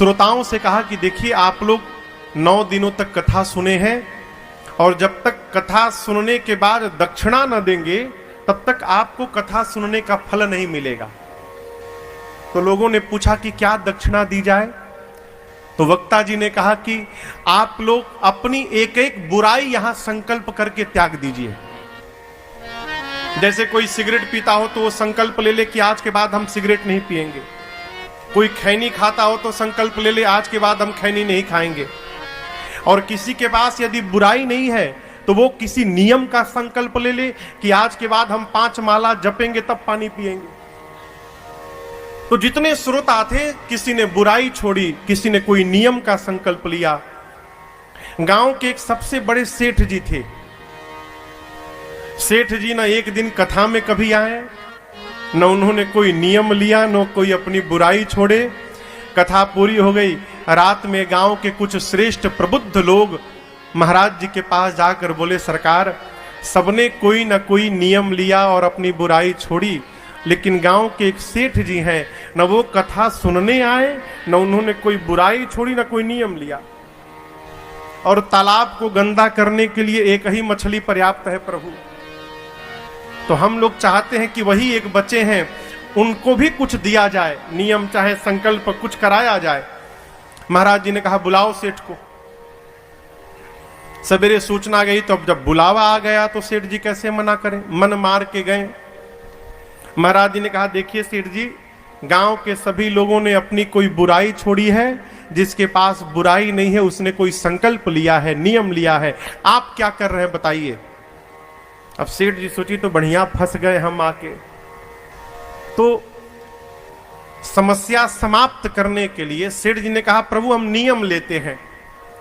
श्रोताओं से कहा कि देखिए आप लोग 9 दिनों तक कथा सुने हैं और जब तक कथा सुनने के बाद दक्षिणा न देंगे तब तक आपको कथा सुनने का फल नहीं मिलेगा। तो लोगों ने पूछा कि क्या दक्षिणा दी जाए? तो वक्ता जी ने कहा कि आप लोग अपनी एक एक बुराई यहां संकल्प करके त्याग दीजिए। जैसे कोई सिगरेट पीता हो तो वो संकल्प ले ले कि आज के बाद हम सिगरेट नहीं पिएंगे। कोई खैनी खाता हो तो संकल्प ले ले आज के बाद हम खैनी नहीं खाएंगे। और किसी के पास यदि बुराई नहीं है तो वो किसी नियम का संकल्प ले ले कि आज के बाद हम 5 माला जपेंगे तब पानी पिएंगे। तो जितने श्रोता थे किसी ने बुराई छोड़ी, किसी ने कोई नियम का संकल्प लिया। गांव के एक सबसे बड़े सेठ जी थे। सेठ जी ना एक दिन कथा में कभी आए, न उन्होंने कोई नियम लिया, न कोई अपनी बुराई छोड़े। कथा पूरी हो गई। रात में गांव के कुछ श्रेष्ठ प्रबुद्ध लोग महाराज जी के पास जाकर बोले, सरकार सबने कोई ना कोई नियम लिया और अपनी बुराई छोड़ी, लेकिन गांव के एक सेठ जी हैं, न वो कथा सुनने आए, न उन्होंने कोई बुराई छोड़ी, न कोई नियम लिया। और तालाब को गंदा करने के लिए एक ही मछली पर्याप्त है प्रभु। तो हम लोग चाहते हैं कि वही एक बच्चे हैं उनको भी कुछ दिया जाए, नियम चाहे संकल्प कुछ कराया जाए। महाराज जी ने कहा बुलाओ सेठ को। सवेरे सूचना गई तो अब जब बुलावा आ गया तो सेठ जी कैसे मना करें, मन मार के गए। महाराज जी ने कहा देखिए सेठ जी, गांव के सभी लोगों ने अपनी कोई बुराई छोड़ी है, जिसके पास बुराई नहीं है उसने कोई संकल्प लिया है, नियम लिया है। आप क्या कर रहे हैं बताइए। अब सेठ जी सोची तो बढ़िया फंस गए हम आके। तो समस्या समाप्त करने के लिए सेठ जी ने कहा प्रभु हम नियम लेते हैं।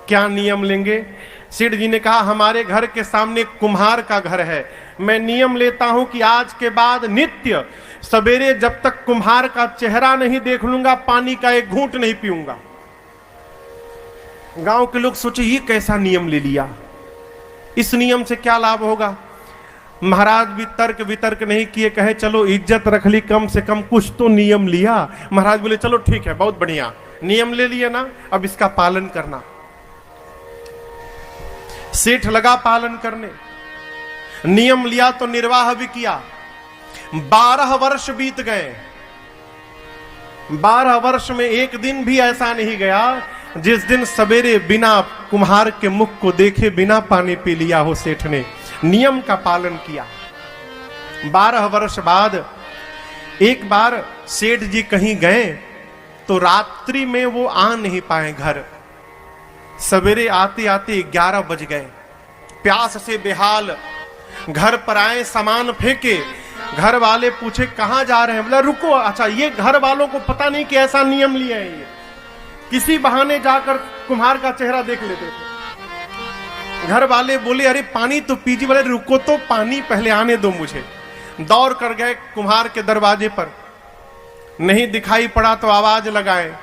क्या नियम लेंगे? सेठ जी ने कहा हमारे घर के सामने कुम्हार का घर है, मैं नियम लेता हूं कि आज के बाद नित्य सवेरे जब तक कुम्हार का चेहरा नहीं देख लूंगा पानी का एक घूंट नहीं पीऊंगा। गांव के लोग सोचे ये कैसा नियम ले लिया, इस नियम से क्या लाभ होगा। महाराज भी तर्क वितर्क नहीं किए, कहे चलो इज्जत रख ली, कम से कम कुछ तो नियम लिया। महाराज बोले चलो ठीक है, बहुत बढ़िया, नियम ले लिए ना, अब इसका पालन करना। सेठ लगा पालन करने, नियम लिया तो निर्वाह भी किया। 12 वर्ष बीत गए। 12 वर्ष में एक दिन भी ऐसा नहीं गया जिस दिन सवेरे बिना कुम्हार के मुख को देखे बिना पानी पी लिया हो सेठ ने। नियम का पालन किया। 12 वर्ष बाद एक बार सेठ जी कहीं गए तो रात्रि में वो आ नहीं पाए घर। सवेरे आते आते 11 बज गए। प्यास से बेहाल घर पर आए, सामान फेंके। घर वाले पूछे कहां जा रहे हैं? बोला रुको, अच्छा ये घर वालों को पता नहीं कि ऐसा नियम लिए हैं। ये किसी बहाने जाकर कुम्हार का चेहरा देख लेते थे। घर वाले बोले अरे पानी तो पीजिए। बोले रुको तो पानी पहले आने दो मुझे। दौड़ कर गए कुम्हार के दरवाजे पर, नहीं दिखाई पड़ा तो आवाज लगाए।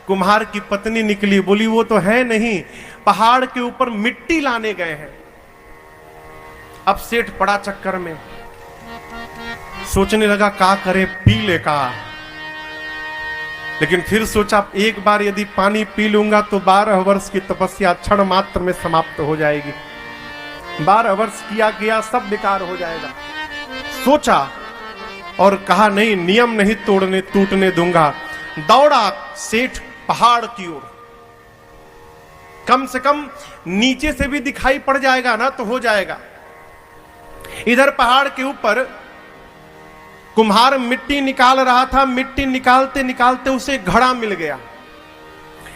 कुम्हार की पत्नी निकली, बोली वो तो है नहीं, पहाड़ के ऊपर मिट्टी लाने गए हैं। अब सेठ पड़ा चक्कर में, सोचने लगा का करे, पी ले का। लेकिन फिर सोचा एक बार यदि पानी पी लूंगा तो 12 वर्ष की तपस्या क्षण मात्र में समाप्त हो जाएगी। 12 वर्ष किया गया सब बेकार हो जाएगा। सोचा और कहा नहीं, नियम नहीं तोड़ने टूटने दूंगा। दौड़ा सेठ पहाड़ की ओर। कम से कम नीचे से भी दिखाई पड़ जाएगा ना तो हो जाएगा। इधर पहाड़ के ऊपर कुम्हार मिट्टी निकाल रहा था। मिट्टी निकालते निकालते उसे घड़ा मिल गया।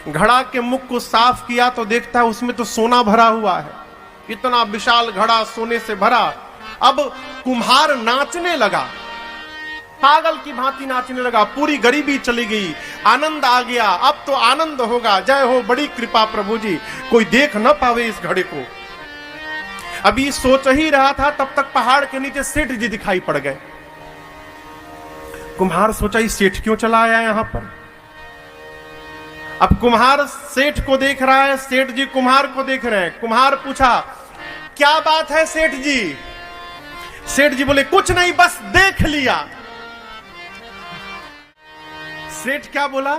घड़ा के मुख को साफ किया तो देखता है उसमें तो सोना भरा हुआ है। इतना विशाल घड़ा सोने से भरा। अब कुम्हार नाचने लगा, पागल की भांति नाचने लगा। पूरी गरीबी चली गई, आनंद आ गया। अब तो आनंद होगा। जय हो, बड़ी कृपा प्रभु जी, कोई देख न पावे इस घड़े को। अभी सोच ही रहा था तब तक पहाड़ के नीचे सेठ जी दिखाई पड़ गए। कुम्हार सोचा ये सेठ क्यों चला आया यहां पर। अब कुम्हार सेठ को देख रहा है, सेठ जी कुम्हार को देख रहे हैं। कुम्हार पूछा क्या बात है सेठ जी? सेठ जी बोले कुछ नहीं, बस देख लिया। सेठ क्या बोला?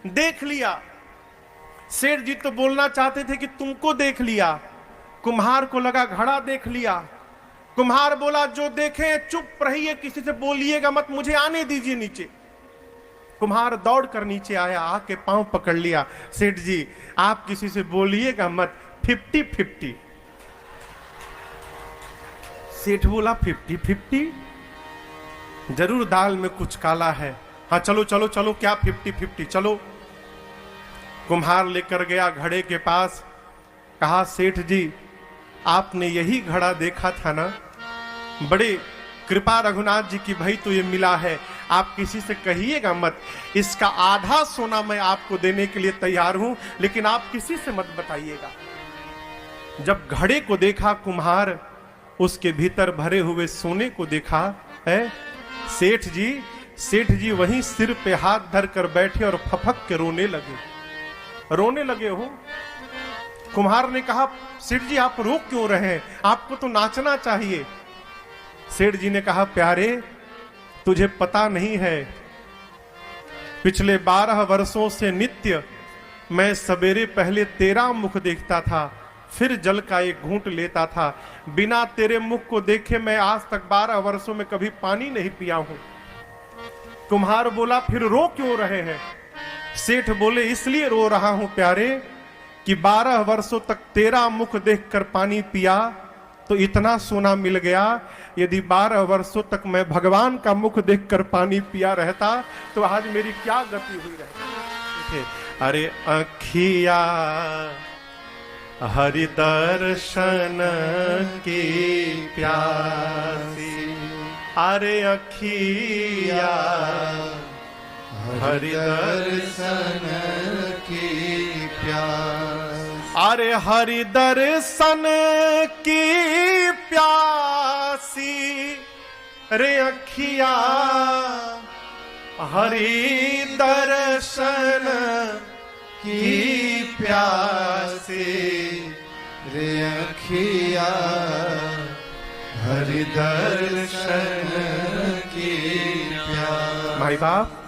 देख लिया। सेठ जी तो बोलना चाहते थे कि तुमको देख लिया, कुम्हार को लगा घड़ा देख लिया। कुम्हार बोला जो देखे चुप रहिए, किसी से बोलिएगा मत, मुझे आने दीजिए नीचे। कुम्हार दौड़ कर नीचे आया, आके पांव पकड़ लिया। सेठ जी आप किसी से बोलिएगा मत, 50-50। सेठ बोला 50-50? जरूर दाल में कुछ काला है। हाँ चलो चलो चलो, क्या 50-50, चलो। कुम्हार लेकर गया घड़े के पास, कहा सेठ जी आपने यही घड़ा देखा था ना? बड़े कृपा रघुनाथ जी की भाई तो ये मिला है, आप किसी से कहिएगा मत, इसका आधा सोना मैं आपको देने के लिए तैयार हूं, लेकिन आप किसी से मत बताइएगा। जब घड़े को देखा कुम्हार, उसके भीतर भरे हुए सोने को देखा है। सेठ जी वहीं सिर पे हाथ धर कर बैठे और फफक के रोने लगे हो। कुम्हार ने कहा सेठ जी आप रो क्यों रहे हैं, आपको तो नाचना चाहिए। सेठ जी ने कहा प्यारे तुझे पता नहीं है, पिछले 12 वर्षों से नित्य मैं सवेरे पहले तेरा मुख देखता था, फिर जल का एक घूंट लेता था। बिना तेरे मुख को देखे मैं आज तक 12 वर्षों में कभी पानी नहीं पिया हूं। कुम्हार बोला फिर रो क्यों रहे हैं? सेठ बोले इसलिए रो रहा हूं प्यारे कि 12 वर्षों तक तेरा मुख देखकर पानी पिया तो इतना सोना मिल गया, यदि 12 वर्षों तक मैं भगवान का मुख देखकर पानी पिया रहता तो आज मेरी क्या गति हुई रहती। अरे अखिया हरि दर्शन की प्यासी, अरे अखिया हरि दर्शन की प्यास, अरे हरि दर्शन की प्यासी रे अखिया हरि दर्शन की प्यासी रे अखिया हरि दर्शन की प्यासी। भाई बाप